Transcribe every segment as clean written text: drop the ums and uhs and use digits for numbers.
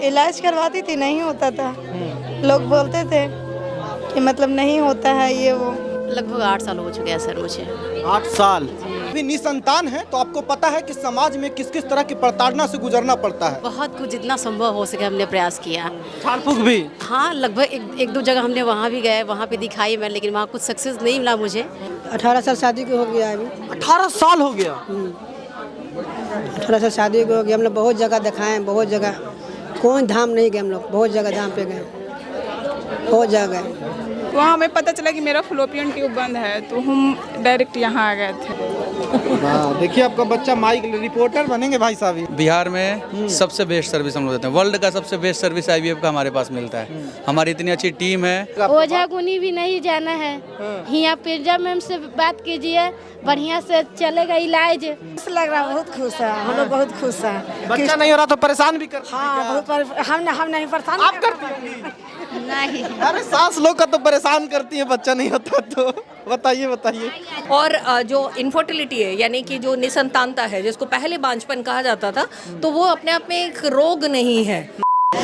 इलाज करवाती थी, नहीं होता था। लोग बोलते थे कि मतलब नहीं होता है ये वो। लगभग 8 साल हो चुके हैं सर मुझे। 8 साल अभी निसंतान है, तो आपको पता है कि समाज में किस किस तरह की प्रताड़ना से गुजरना पड़ता है। बहुत कुछ जितना संभव हो सके हमने प्रयास किया। झाड़ फूक भी। हाँ, लगभग एक दो जगह हमने वहाँ भी गए, वहाँ पे दिखाई मैं, लेकिन वहाँ कुछ सक्सेस नहीं मिला मुझे। 18 साल शादी को हो गया अभी। 18 साल हो गया। 18 साल शादी को हो गया। हम लोग बहुत जगह दिखाए, बहुत जगह, कोई धाम नहीं गए हम लोग, बहुत जगह धाम पे गए, बहुत जगह गए। वहाँ हमें पता चला कि मेरा फ्लोपियन ट्यूब बंद है, तो हम डायरेक्ट यहाँ आ गए थे। हाँ, देखिए आपका बच्चा माइक रिपोर्टर बनेंगे भाई साहब। बिहार में सबसे बेस्ट सर्विस हम लोग देते हैं। वर्ल्ड का सबसे बेस्ट सर्विस IVF का हमारे पास मिलता है। हमारी इतनी अच्छी टीम है। ओझा गुनी भी नहीं जाना है। यहाँ पिरजा मैम से बात कीजिए, बढ़िया से चलेगा इलाज। खुश लग रहा है, बहुत खुश है हम लोग, बहुत खुश है। बच्चा नहीं हो रहा तो परेशान भी करते हैं हाँ, क्या? बहुत हम नहीं परेशान। आप करती होंगी? नहीं, अरे सास लोग का तो परेशान करती है बच्चा नहीं होता तो। बताइए। और जो इनफर्टिलिटी है, यानी कि जो निसंतानता है, जिसको पहले बांझपन कहा जाता था, तो वो अपने आप में एक रोग नहीं है।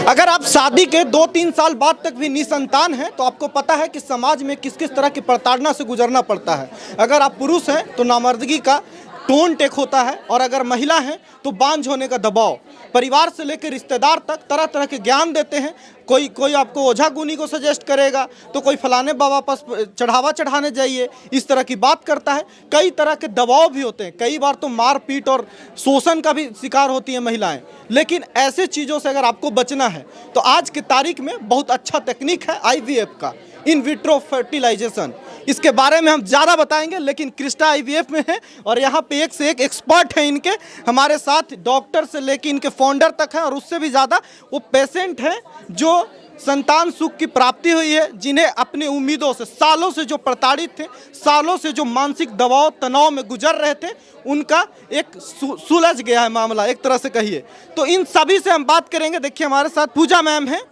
अगर आप शादी के 2-3 साल बाद तक भी निसंतान हैं, तो आपको पता है कि समाज में किस किस तरह की प्रताड़ना से गुजरना पड़ता है। अगर आप पुरुष हैं तो नामर्दगी का टोन टेक होता है, और अगर महिला हैं तो बांझ होने का दबाव। परिवार से लेकर रिश्तेदार तक तरह तरह के ज्ञान देते हैं। कोई आपको ओझा गुनी को सजेस्ट करेगा, तो कोई फलाने बाबा पास चढ़ावा चढ़ाने जाइए, इस तरह की बात करता है। कई तरह के दबाव भी होते हैं, कई बार तो मारपीट और शोषण का भी शिकार होती हैं महिलाएं। लेकिन ऐसे चीज़ों से अगर आपको बचना है तो आज की तारीख में बहुत अच्छा तकनीक है IVF का, इन विट्रो फर्टिलाइजेशन। इसके बारे में हम ज़्यादा बताएंगे, लेकिन क्रिस्टा IVF में है और यहाँ पे एक से एक एक्सपर्ट हैं इनके हमारे साथ, डॉक्टर से लेके इनके फाउंडर तक हैं, और उससे भी ज़्यादा वो पेशेंट हैं जो संतान सुख की प्राप्ति हुई है, जिन्हें अपनी उम्मीदों से, सालों से जो प्रताड़ित थे, सालों से जो मानसिक दबाव तनाव में गुजर रहे थे, उनका एक सुलझ गया है मामला, एक तरह से कहिए। तो इन सभी से हम बात करेंगे। देखिए हमारे साथ पूजा मैम हैं,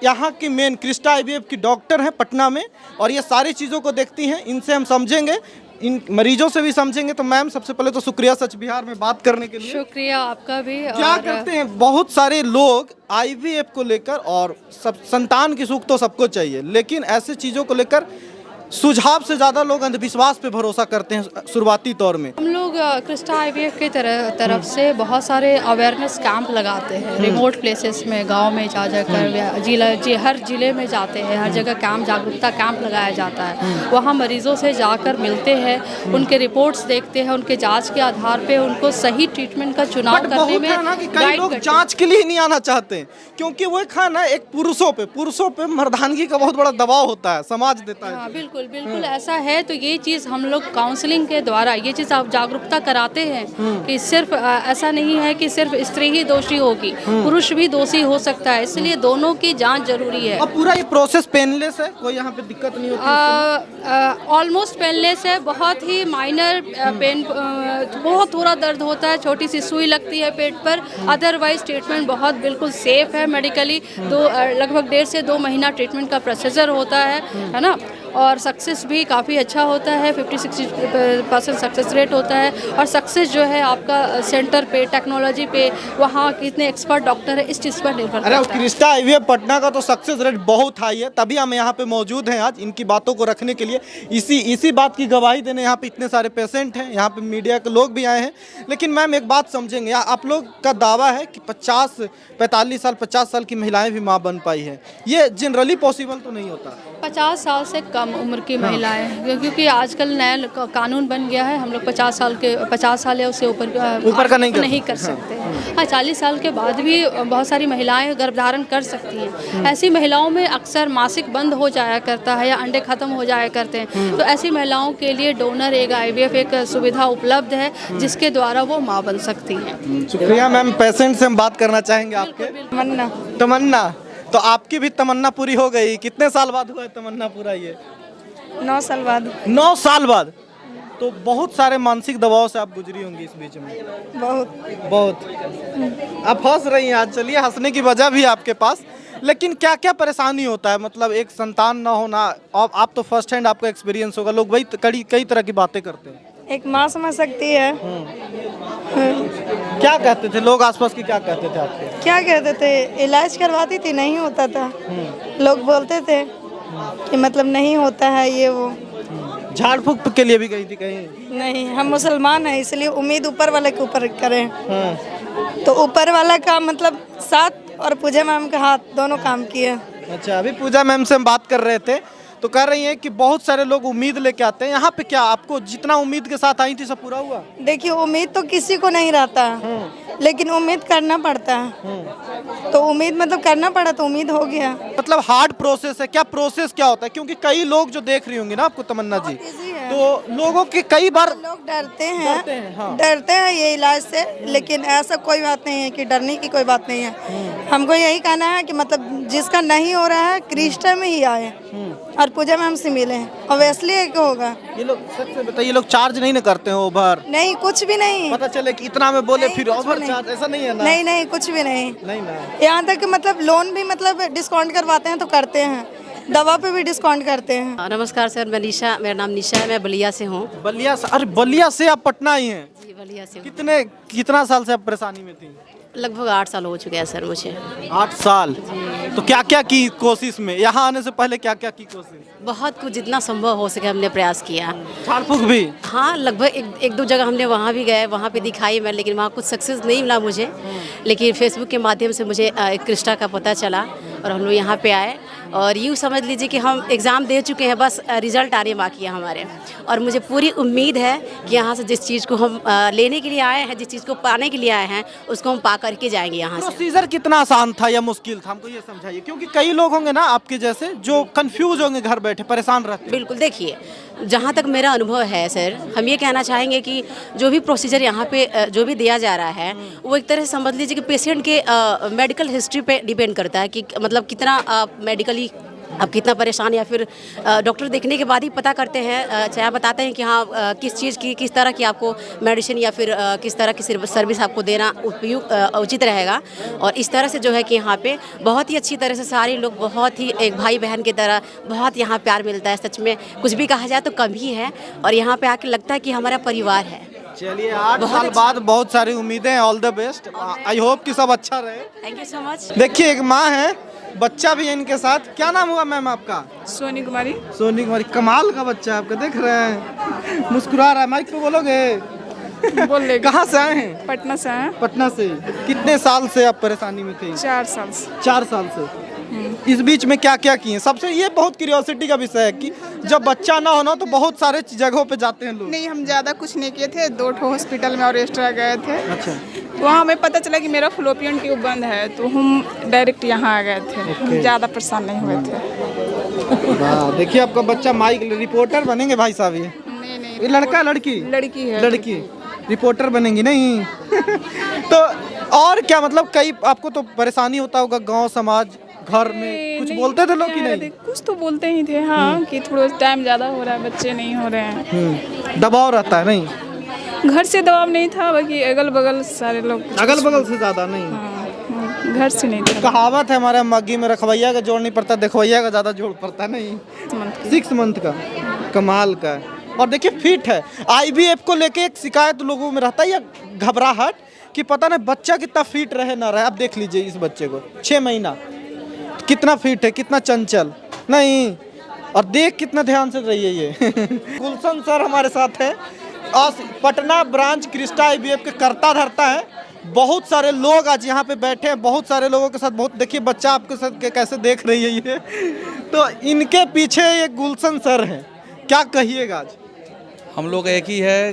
यहाँ की मेन क्रिस्टा IVF की डॉक्टर हैं पटना में, और ये सारी चीज़ों को देखती हैं। इनसे हम समझेंगे, इन मरीजों से भी समझेंगे। तो मैम सबसे पहले तो शुक्रिया सच बिहार में बात करने के लिए। शुक्रिया आपका भी। क्या करते हैं बहुत सारे लोग IVF को लेकर, और सब संतान की सुख तो सबको चाहिए, लेकिन ऐसे चीज़ों को लेकर सुझाव से ज़्यादा लोग अंधविश्वास पे भरोसा करते हैं शुरुआती तौर में। हम लोग क्रिस्टा IVF की तरफ से बहुत सारे अवेयरनेस कैंप लगाते हैं, रिमोट प्लेसेस में, गांव में जा जाकर, हर जिले में जाते हैं, हर जगह कैंप, जागरूकता कैंप लगाया जाता है। वहाँ मरीजों से जाकर मिलते हैं, उनके रिपोर्ट्स देखते हैं, उनके जांच के आधार पे उनको सही ट्रीटमेंट का चुनाव करने में कई लोग जांच के लिए नहीं आना चाहते हैं, क्योंकि वो खाना एक पुरुषों पे मर्दानगी का बहुत बड़ा दबाव होता है, समाज देता है। बिल्कुल ऐसा है। तो ये चीज़ हम लोग काउंसलिंग के द्वारा ये चीज़ आप जागरूकता कराते हैं कि सिर्फ ऐसा नहीं है कि सिर्फ स्त्री ही दोषी होगी, पुरुष भी दोषी हो सकता है, इसलिए दोनों की जांच जरूरी है। और पूरा ये प्रोसेस पेनलेस है, कोई यहाँ पे दिक्कत नहीं होती? ऑलमोस्ट पेनलेस है, बहुत ही माइनर पेन, बहुत थोड़ा दर्द होता है, छोटी सी सुई लगती है पेट पर, अदरवाइज ट्रीटमेंट बहुत बिल्कुल सेफ है मेडिकली। लगभग 1.5 से 2 महीना ट्रीटमेंट का प्रोसीजर होता है ना, और सक्सेस भी काफ़ी अच्छा होता है, 50-60% सक्सेस रेट होता है। और सक्सेस जो है आपका सेंटर पे, टेक्नोलॉजी पे, वहाँ कितने एक्सपर्ट डॉक्टर है, इस चीज़ पर निर्भर करता है। क्रिस्टा IVF पटना का तो सक्सेस रेट बहुत हाई है, तभी हम यहाँ पे मौजूद हैं आज इनकी बातों को रखने के लिए। इसी बात की गवाही देने यहाँ पे इतने सारे पेशेंट हैं, यहाँ पे मीडिया के लोग भी आए हैं। लेकिन मैम एक बात समझेंगे, आप लोग का दावा है कि 50 साल की महिलाएं भी माँ बन पाई है, ये जनरली पॉसिबल तो नहीं होता। 50 साल से कम उम्र की महिलाएं, क्योंकि आजकल नया कानून बन गया है, हम लोग 50 साल या उससे ऊपर का नहीं कर सकते। हाँ, 40 साल के बाद भी बहुत सारी महिलाएं गर्भधारण कर सकती हैं। ऐसी महिलाओं में अक्सर मासिक बंद हो जाया करता है या अंडे खत्म हो जाया करते हैं, तो ऐसी महिलाओं के लिए डोनर एग IVF एक सुविधा उपलब्ध है, जिसके द्वारा वो माँ बन सकती हैं। शुक्रिया मैम। पेशेंट से हम बात करना चाहेंगे आपके। तमन्ना, तो आपकी भी तमन्ना पूरी हो गई? कितने साल बाद हुआ है तमन्ना पूरा? ये 9 साल बाद। 9 साल बाद। तो बहुत सारे मानसिक दबाव से आप गुजरी होंगी इस बीच में। बहुत आप हंस रही हैं आज, चलिए हंसने की वजह भी है आपके पास। लेकिन क्या क्या परेशानी होता है, मतलब एक संतान ना होना, आप तो फर्स्ट हैंड आपका एक्सपीरियंस होगा, लोग वही कई तरह की बातें करते हैं। एक माँ समझ सकती है, क्या कहते थे लोग आसपास के, क्या कहते थे आपके? क्या कहते थे, इलाज करवाती थी, नहीं होता था। लोग बोलते थे कि मतलब नहीं होता है ये वो। झाड़ फूक के लिए भी गई थी कहीं? नहीं, हम मुसलमान हैं इसलिए उम्मीद ऊपर वाले के ऊपर करें। तो ऊपर वाला का मतलब साथ और पूजा मैम का हाथ दोनों काम किए। अच्छा, अभी पूजा मैम से हम बात कर रहे थे तो कह रही हैं कि बहुत सारे लोग उम्मीद लेके आते हैं यहाँ पे। क्या आपको जितना उम्मीद के साथ आई थी सब पूरा हुआ? देखिए, उम्मीद तो किसी को नहीं रहता, लेकिन उम्मीद करना पड़ता है। तो उम्मीद मतलब करना पड़ा तो उम्मीद हो गया। मतलब हार्ड प्रोसेस है क्या? प्रोसेस क्या होता है? क्योंकि कई लोग जो देख रही होंगी ना आपको तमन्ना जी, तो लोगों के कई बार लोग डरते हैं, डरते हैं ये इलाज से, लेकिन ऐसा कोई बात नहीं है कि डरने की कोई बात नहीं है। हमको यही कहना है कि मतलब जिसका नहीं हो रहा है क्रिस्टा में ही आए और पूजा मैम से मिले, ऑब्वियसली एक होगा। ये लोग सच से बताइए, ये लोग चार्ज नहीं ना करते हैं ओवर? नहीं, कुछ भी नहीं। पता चले कि इतना में बोले फिर ओवर चार्ज, ऐसा नहीं है ना? नहीं नहीं, कुछ भी नहीं ना। यहाँ तक कि मतलब लोन भी मतलब डिस्काउंट करवाते हैं तो करते हैं, दवा पे भी डिस्काउंट करते हैं। नमस्कार सर, मैं निशा, मेरा नाम निशा है, मैं बलिया से हूँ। बलिया से? अरे बलिया से आप पटना आई हैं? जी, बलिया से हूँ। कितना साल से आप परेशानी में थी? लगभग 8 साल हो चुके हैं सर मुझे। 8 साल? तो क्या क्या की कोशिश में, यहाँ आने से पहले क्या क्या की कोशिश? बहुत कुछ, जितना संभव हो सके हमने प्रयास किया। झाड़ फूक भी? हाँ, लगभग एक दो जगह हमने वहाँ भी गए, वहाँ पे दिखाई मैं, लेकिन वहाँ कुछ सक्सेस नहीं मिला मुझे। लेकिन फेसबुक के माध्यम से मुझे एक क्रिस्टा का पता चला और हम लोग यहाँ पे आए। और यूँ समझ लीजिए कि हम एग्ज़ाम दे चुके हैं, बस रिज़ल्ट आने बाकी है हमारे। और मुझे पूरी उम्मीद है कि यहाँ से जिस चीज़ को हम लेने के लिए आए हैं, जिस चीज़ को पाने के लिए आए हैं, उसको हम पा करके जाएंगे यहाँ से। प्रोसीजर कितना आसान था या मुश्किल था, हमको ये समझाइए। क्योंकि कई लोग होंगे ना आपके जैसे जो कंफ्यूज होंगे, घर बैठे परेशान रहते हैं। बिल्कुल, देखिए, जहाँ तक मेरा अनुभव है सर, हम ये कहना चाहेंगे कि जो भी प्रोसीजर यहाँ पे जो भी दिया जा रहा है, वो एक तरह से समझ लीजिए कि पेशेंट के मेडिकल हिस्ट्री पे डिपेंड करता है कि मतलब कितना मेडिकली आप कितना परेशान, या फिर डॉक्टर देखने के बाद ही पता करते हैं, चाहे बताते हैं कि हाँ किस चीज़ की, किस तरह की आपको मेडिसिन या फिर किस तरह की सर्विस आपको देना उपयुक्त उचित रहेगा। और इस तरह से जो है कि यहाँ पे बहुत ही अच्छी तरह से सारे लोग, बहुत ही एक भाई बहन की तरह बहुत यहाँ प्यार मिलता है। सच में कुछ भी कहा जाए तो कम ही है, और यहाँ पे आके लगता है कि हमारा परिवार है। चलिए, 8 साल बाद बहुत सारी उम्मीदें, all the best. I hope कि सब अच्छा रहे। Thank you so much. देखिए, एक माँ है, बच्चा भी है इनके साथ। क्या नाम हुआ मैम आपका? सोनी कुमारी। सोनी कुमारी, कमाल का बच्चा आपका, देख रहे हैं मुस्कुरा रहा है। माइक पे बोलोगे? बोल ले। कहाँ से आए हैं? पटना से हैं। पटना से? कितने साल से आप परेशानी में थे? 4 साल से। 4 साल से? इस बीच में क्या क्या किए? सबसे ये बहुत क्यूरियोसिटी का विषय है कि जब बच्चा ना होना तो बहुत सारे जगहों पे जाते हैं लोग। नहीं, हम ज़्यादा कुछ नहीं किए थे, 2 हॉस्पिटल में और एक्स्ट्रा गए थे। अच्छा। तो वहाँ हमें पता चला कि मेरा फ्लोपियन ट्यूब बंद है, तो हम डायरेक्ट यहाँ आ गए थे। हम ज़्यादा परेशान नहीं हुए थे। देखिए, आपका बच्चा माइक रिपोर्टर बनेंगे भाई साहब। ये नहीं, ये लड़का लड़की? लड़की है। लड़की रिपोर्टर बनेंगी? नहीं। तो और क्या, मतलब कई आपको तो परेशानी होता होगा, गांव समाज घर में कुछ बोलते थे लोग कि नहीं? कुछ तो बोलते ही थे, हाँ, कि थोड़ा टाइम ज़्यादा हो रहा है, बच्चे नहीं हो रहे हैं। दबाव रहता है? नहीं, घर से दबाव नहीं था, बाकी अगल बगल सारे लोग। अगल बगल से ज़्यादा नहीं? हाँ, घर से नहीं था। कहावत है हमारे मग्गी में, रखवैया का जोड़ नहीं पड़ता, देखवैया का ज़्यादा जोड़ पड़ता। नहीं, 6 मंथ का? कमाल का है। और देखिए, फिट है। IVF को लेके एक शिकायत लोगों में रहता है या घबराहट कि पता नहीं बच्चा कितना फिट रहे ना रहे। आप देख लीजिए इस बच्चे को, 6 महीना, कितना फिट है, कितना चंचल। नहीं, और देख कितना ध्यान से रही है ये। गुलशन सर हमारे साथ है, और पटना ब्रांच क्रिस्टा IVF के करता धरता है। बहुत सारे लोग आज यहाँ पे बैठे हैं, बहुत सारे लोगों के साथ। बहुत देखिए, बच्चा आपके साथ कैसे देख रही है ये। तो इनके पीछे ये गुलशन सर हैं, क्या कहिएगा आज? हम लोग एक ही है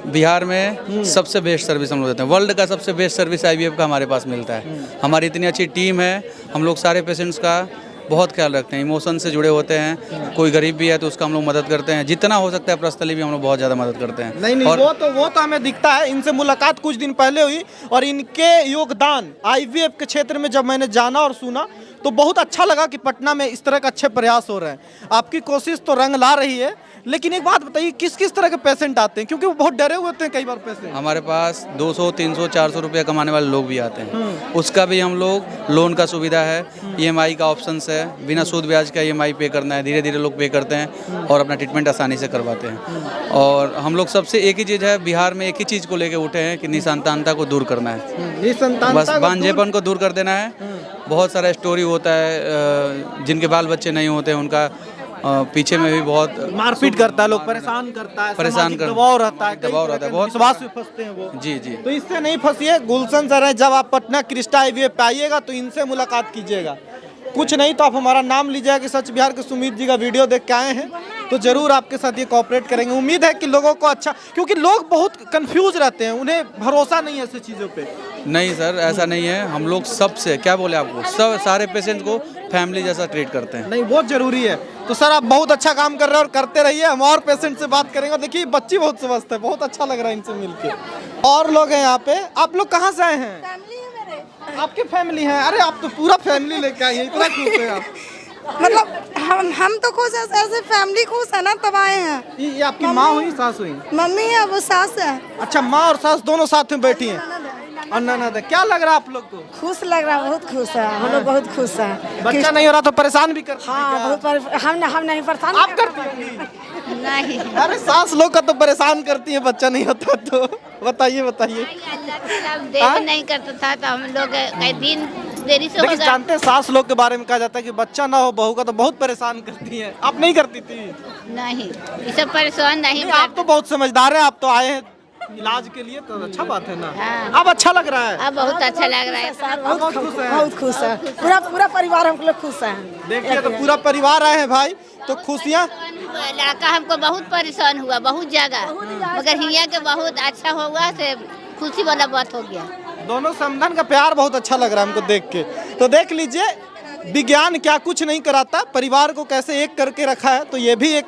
बिहार में, सबसे बेस्ट सर्विस हम लोग देते हैं। वर्ल्ड का सबसे बेस्ट सर्विस IVF का हमारे पास मिलता है। हमारी इतनी अच्छी टीम है, हम लोग सारे पेशेंट्स का बहुत ख्याल रखते हैं, इमोशन से जुड़े होते हैं। कोई गरीब भी है तो उसका हम लोग मदद करते हैं, जितना हो सकता है पर्सनली भी हम लोग बहुत ज़्यादा मदद करते हैं। नहीं, और वो तो हमें दिखता है। इनसे मुलाकात कुछ दिन पहले हुई और इनके योगदान IVF के क्षेत्र में जब मैंने जाना और सुना तो बहुत अच्छा लगा कि पटना में इस तरह का अच्छे प्रयास हो रहे हैं। आपकी कोशिश तो रंग ला रही है, लेकिन एक बात बताइए, किस किस तरह के पेशेंट आते हैं, क्योंकि वो बहुत डरे हुए होते हैं कई बार पेशेंट। हमारे पास 200, 300, 400 रुपया कमाने वाले लोग भी आते हैं, उसका भी हम लोग लोन का सुविधा है, EMI का ऑप्शन है, बिना सूद ब्याज का EMI पे करना है, धीरे धीरे लोग पे करते हैं और अपना ट्रीटमेंट आसानी से करवाते हैं। और हम लोग सबसे एक ही चीज़ है, बिहार में एक ही चीज़ को लेके उठे हैं कि निसंतानता को दूर करना है, बस बांझेपन को दूर कर देना है। बहुत सारा स्टोरी होता है, जिनके बाल बच्चे नहीं होते उनका पीछे में भी बहुत मारपीट करता है, लोग परेशान करता है, दबाव रहता है, बहुत विश्वास में फंसते हैं वो। जी जी। तो इससे नहीं फंसिए, गुलशन सर है, जब आप पटना क्रिस्टा IVF पे आइएगा तो इनसे मुलाकात कीजिएगा। कुछ नहीं तो आप हमारा नाम लीजिएगा कि सच बिहार के सुमित जी का वीडियो देख के आए हैं, तो जरूर आपके साथ ये कोऑपरेट करेंगे। उम्मीद है कि लोगों को अच्छा, क्योंकि लोग बहुत कंफ्यूज रहते हैं, उन्हें भरोसा नहीं है ऐसी चीज़ों पे। नहीं सर, ऐसा नहीं है, हम लोग सबसे क्या बोले आपको, सब सारे पेशेंट को फैमिली जैसा ट्रीट करते हैं। नहीं, बहुत जरूरी है। तो सर आप बहुत अच्छा काम कर रहे हैं और करते रहिए, हम और पेशेंट से बात करेंगे। और देखिए बच्ची बहुत समझते हैं, बहुत अच्छा लग रहा है इनसे मिलके। और लोग हैं यहाँ पे, आप लोग कहाँ से आए हैं? आपकी फैमिली है? अरे आप तो पूरा फैमिली लेके आए हैं, इतना खुश है आप। मतलब हम तो खुश है, ऐसे फैमिली खुश है ना, तब आए हैं। ये आपकी माँ हुई, सास हुई? मम्मी है, वो सास है। अच्छा, माँ और सास दोनों साथ में बैठी हैं। और ननद है। क्या लग रहा है आप लोग को? खुश लग रहा है, बहुत खुश है हम लोग, बहुत खुश है। बच्चा नहीं हो रहा तो परेशान भी करती हाँ, बहुत हम नहीं परेशान। आप करती होंगी? नहीं। अरे सास लोग का तो परेशान करती है, बच्चा नहीं होता तो। बताइए बताइए। देर नहीं करता था तो हम लोग कई दिन देरी से लेकिन जानते हैं सास लोग के बारे में कहा जाता है कि बच्चा ना हो बहू का तो बहुत परेशान करती है। आप नहीं करती थी? नहीं, ये सब परेशान नहीं। आप तो बहुत समझदार हैं, आप तो आए हैं इलाज के लिए, तो अच्छा बात है ना। हाँ। अब अच्छा लग रहा है? अब बहुत अच्छा लग रहा है, बहुत खुश है। पूरा परिवार हम लोग खुश है। देखिए तो पूरा परिवार आए हैं भाई, तो खुशियाँ। लड़का हमको बहुत परेशान हुआ, बहुत ज्यादा, मगर हिया के बहुत अच्छा हुआ, से खुशी वाला बात हो गया। दोनों समधन का प्यार बहुत अच्छा लग रहा है हमको देख के। तो देख लीजिए विज्ञान क्या कुछ नहीं कराता, परिवार को कैसे एक करके रखा है। तो ये भी एक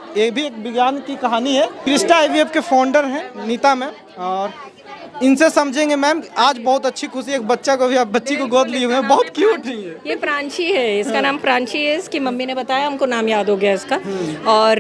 विज्ञान की कहानी है। क्रिस्टा IVF के फाउंडर हैं नीता मैम, और इनसे समझेंगे। मैम आज बहुत अच्छी खुशी, एक बच्चा को भी, आप बच्ची को गोद लिए हुए हैं, बहुत क्यूट है ये प्रांशी है, इसका नाम प्रांशी है, इसकी मम्मी ने बताया, हमको नाम याद हो गया इसका। और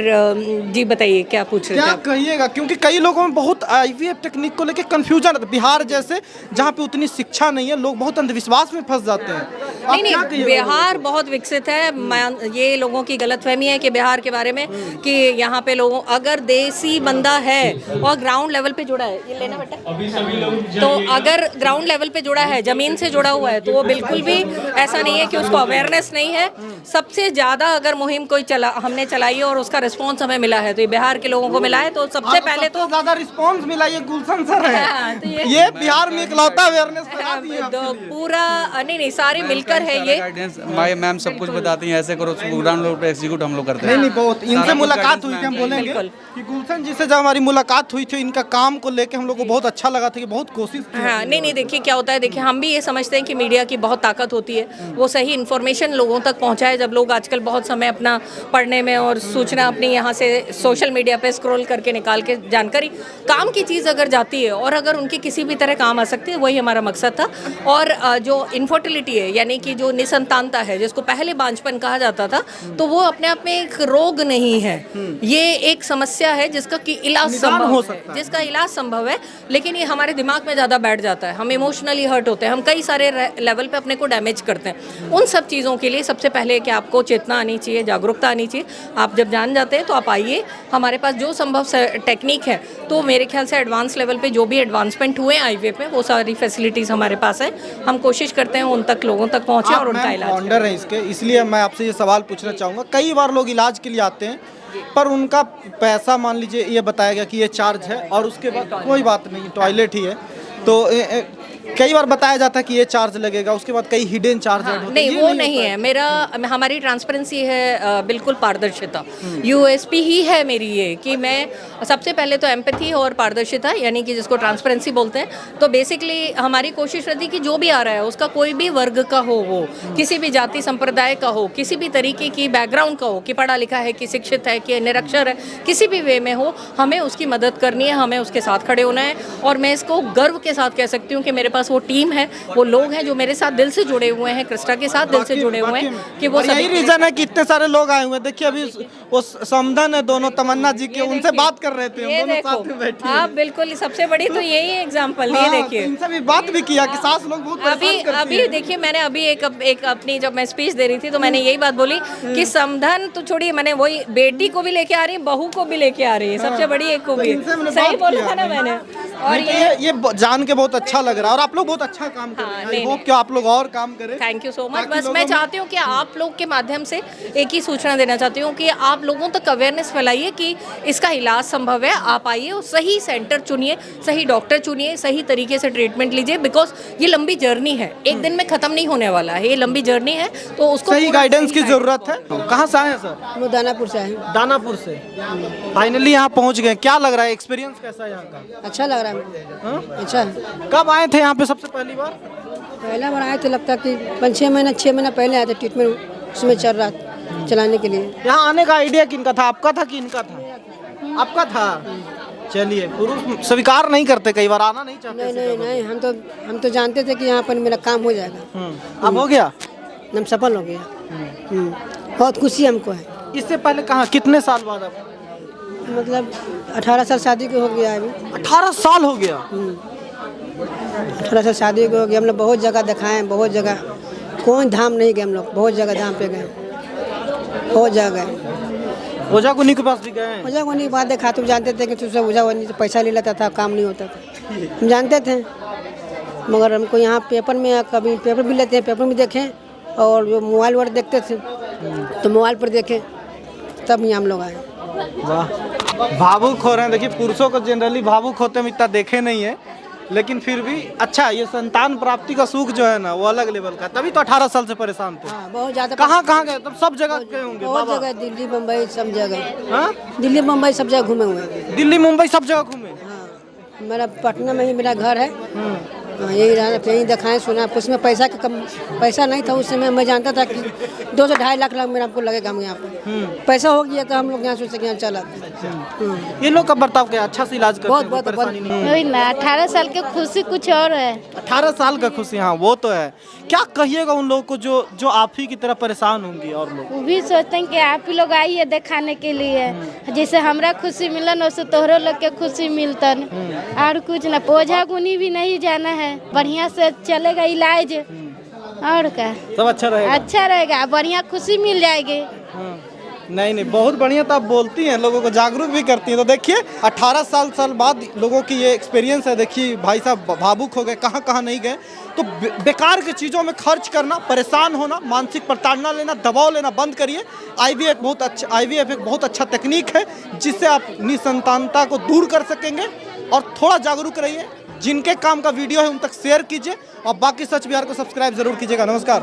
जी बताइए क्या पूछ रहे थे क्या आप? कहिएगा, क्योंकि कई लोगों में बहुत IVF टेक्निक को लेकर कंफ्यूजन है। बिहार जैसे जहाँ पे उतनी शिक्षा नहीं है, लोग बहुत अंधविश्वास में फंस जाते हैं। नहीं, बिहार बहुत विकसित है। ये लोगों की गलतफहमी है कि बिहार के बारे में कि यहाँ पे लोगों, अगर देसी बंदा है और ग्राउंड लेवल पे जुड़ा है, ये लेना बेटा, तो अगर ग्राउंड लेवल पे जुड़ा है, जमीन से जुड़ा हुआ है, तो वो बिल्कुल भी ऐसा नहीं है कि उसको अवेयरनेस नहीं है। सबसे ज़्यादा अगर मुहिम कोई हमने चलाई है और उसका रिस्पॉन्स हमें मिला है, तो ये बिहार के लोगों को मिला है। तो सबसे पहले तो ज़्यादा रिस्पॉन्स मिला ये गुलशन सर है। तो ये बिहार में इकलौता अवेयरनेस फैला दिया पूरा, नहीं सारे मिलकर है ये। गाइडेंस भाई मैम सब कुछ बताती हैं, ऐसे करो, ग्राउंड लेवल पे एग्जीक्यूट हम लोग करते हैं। नहीं बहुत, इनसे मुलाकात हुई थी, हम बोलेंगे कि गुलशन जी से जब हमारी मुलाकात हुई थी, इनका काम को लेके हम लोग को बहुत अच्छा लगा था कि बहुत कोशिश की। हाँ, नहीं देखिए क्या होता है, देखिए हम भी ये समझते हैं कि मीडिया की बहुत ताकत होती है, वो सही इन्फॉर्मेशन लोगों तक पहुंचाए। जब लोग आजकल बहुत समय अपना पढ़ने में और सूचना अपनी यहाँ से सोशल मीडिया पे स्क्रॉल करके निकाल के जानकारी, काम की चीज़ अगर जाती है और अगर उनकी किसी भी तरह काम आ सकती है, वही हमारा मकसद था। और जो इनफर्टिलिटी है, यानी कि जो निसंतानता है, जिसको पहले बांझपन कहा जाता था, तो वो अपने आप में एक रोग नहीं है, ये एक समस्या है जिसका कि इलाज संभव है, जिसका इलाज संभव है। लेकिन ये हमारे दिमाग में ज़्यादा बैठ जाता है, हम इमोशनली हर्ट होते हैं, हम कई सारे लेवल पे अपने को डैमेज करते हैं। उन सब चीज़ों के लिए सबसे पहले कि आपको चेतना आनी चाहिए, जागरूकता आनी चाहिए। आप जब जान जाते हैं तो आप आइए, हमारे पास जो संभव टेक्निक है, तो मेरे ख्याल से एडवांस लेवल पे जो भी एडवांसमेंट हुए हैं IVF में, वो सारी फैसिलिटीज़ हमारे पास है। हम कोशिश करते हैं उन तक, लोगों तक पहुँचे और उनका इलाज। फाउंडर है इसके, इसलिए मैं आपसे ये सवाल पूछना चाहूँगा। कई बार लोग इलाज के लिए आते हैं, पर उनका पैसा मान लीजिए ये बताया गया कि ये चार्ज है, और उसके बाद कोई बात नहीं, टॉयलेट ही है, तो कई बार बताया जाता है कि ये चार्ज लगेगा, उसके बाद कई हिडन चार्ज ऐड होते हैं। नहीं, वो नहीं है मेरा, हमारी ट्रांसपेरेंसी है, बिल्कुल पारदर्शिता, USP ही है मेरी ये, कि मैं सबसे पहले तो एम्पैथी और पारदर्शिता, यानी कि जिसको ट्रांसपेरेंसी बोलते हैं। तो बेसिकली हमारी कोशिश रहती है कि जो भी आ रहा है, उसका कोई भी वर्ग का हो, वो किसी भी जाति संप्रदाय का हो, किसी भी तरीके की बैकग्राउंड का हो, कि पढ़ा लिखा है, कि शिक्षित है, कि निरक्षर है, किसी भी वे में हो, हमें उसकी मदद करनी है, हमें उसके साथ खड़े होना है। और मैं इसको गर्व के साथ कह सकती हूँ कि मेरे पास वो टीम है, वो लोग हैं जो मेरे साथ दिल से जुड़े हुए हैं, क्रिस्टा के साथ दिल से जुड़े हुए हैं कि वो यही रीजन है कि इतने सारे लोग आए हुए हैं। देखिए अभी वो समधन है दोनों, तमन्ना जी के, उनसे बात कर रहे थे, हम दोनों साथ में बैठे हैं। आप बिल्कुल सबसे बड़ी तो यही एग्जाम्पल, ये देखिए इनसे भी बात भी किया कि सास लोग बहुत परेशान करती अभी देखिए मैंने अभी एक अपनी जब मैं स्पीच दे रही थी तो मैंने यही बात बोली कि समधन तो छोड़िए, मैंने वही बेटी को भी लेके आ रही है, बहू को भी लेके आ रही है, सबसे बड़ी एक को भी, सही बोला था ना मैंने। और ये जान के बहुत अच्छा लग रहा है और आप लोग बहुत अच्छा काम कर रहे हैं। आई होप कि आप लोग और काम करें। Thank you so much. बस मैं चाहती हूँ कि आप लोग के माध्यम से एक ही सूचना देना चाहती हूँ कि आप लोगों तक अवेयरनेस फैलाइए कि इसका इलाज संभव है। आप आइए और सही सेंटर चुनिए, सही डॉक्टर चुनिए, सही तरीके से ट्रीटमेंट लीजिए, बिकॉज ये लंबी जर्नी है, एक दिन में खत्म नहीं होने वाला है, ये लंबी जर्नी है, तो उसको सही गाइडेंस की जरूरत है। कहाँ से आए हैं सर? वो दानापुर से आए। दानापुर से फाइनली यहाँ पहुँच गए। क्या लग रहा है, एक्सपीरियंस कैसा है यहाँ का? अच्छा लग रहा है मुझे। अच्छा है। कब आए थे यहाँ पे सबसे पहली बार? पहला बार आए थे, लगता कि 6 महीना पहले आए थे, ट्रीटमेंट उसमें चल रहा था, चलाने के लिए। यहाँ आने का आइडिया किनका था, आपका था कि इनका था? आपका था। चलिए, पुरुष स्वीकार नहीं करते, कई बार आना नहीं चाहते। नहीं, हम तो जानते थे कि यहाँ पर मेरा काम हो जाएगा। अब हो गया, हम सफल हो गया। बहुत खुशी हमको है। इससे पहले कहाँ, कितने साल बाद? अब मतलब 18 साल शादी को हो गया अभी। 18 साल हो गया। 18 साल शादी को हो गया। हम लोग बहुत जगह दिखाए, बहुत जगह, कोई धाम नहीं गए हम लोग, बहुत जगह धाम पे गए, बहुत जगह गए। ओझा गुनी के पास भी गए? ओझा गुनी की बात देखा, तुम जानते थे कि तुझसे ओझा गुनी से पैसा ले लेता था, काम नहीं होता था, हम जानते थे। मगर हमको यहाँ पेपर में, कभी पेपर भी लेते हैं, पेपर में देखें, और जो मोबाइल वोबाइल देखते थे तो मोबाइल पर देखें, तब यहाँ हम लोग आए। वाह, भावुक हो रहे हैं। देखिए पुरुषों को जनरली भावुक होते हम इतना देखे नहीं है, लेकिन फिर भी अच्छा, ये संतान प्राप्ति का सुख जो है ना वो अलग लेवल का। तभी तो 18 साल से परेशान थे। हाँ, बहुत ज़्यादा। कहाँ गए? तब सब जगह गए होंगे। बहुत जगह, दिल्ली मुंबई सब जगह। हाँ, दिल्ली मुंबई सब जगह घूमे हुए हैं। दिल्ली मुंबई सब जगह घूमे। हाँ, मेरा पटना में ही मेरा घर है। हाँ, यही रहा, यही दिखाएं, सुना। उसमें पैसा नहीं था उस समय, मैं जानता था कि 2 से 2.5 लाख मेरा हमको लगेगा। हम यहाँ पर पैसा हो गया तो हम लोग यहाँ सोचे कि यहाँ चला। ये लोग का बर्ताव क्या, अच्छा से इलाज करते हैं, बहुत परेशानी नहीं? ना 18 साल की खुशी कुछ और है। 18 साल का खुशी, हाँ वो तो है। क्या कहिएगा उन लोगों को जो आप ही की तरह परेशान होंगी? और लोग वो भी सोचते हैं कि आप ही लोग आइए दिखाने के लिए, जैसे हमरा खुशी मिलन वैसे तोहरो लोग के खुशी मिलतन, और कुछ ना। ओझा गुनी भी नहीं जाना है, बढ़िया से चलेगा इलाज, और क्या सब अच्छा रहेगा, बढ़िया खुशी मिल जाएगी। नहीं, बहुत बढ़िया। तो आप बोलती हैं, लोगों को जागरूक भी करती हैं। तो देखिए 18 साल बाद लोगों की ये एक्सपीरियंस है। देखिए भाई साहब भावुक हो गए, कहाँ नहीं गए। तो बेकार की चीज़ों में खर्च करना, परेशान होना, मानसिक प्रताड़ना लेना, दबाव लेना बंद करिए। IVF एक बहुत अच्छा तकनीक है जिससे आप निसंतानता को दूर कर सकेंगे। और थोड़ा जागरूक रहिए, जिनके काम का वीडियो है उन तक शेयर कीजिए, और बाकी सच बिहार को सब्सक्राइब जरूर कीजिएगा। नमस्कार।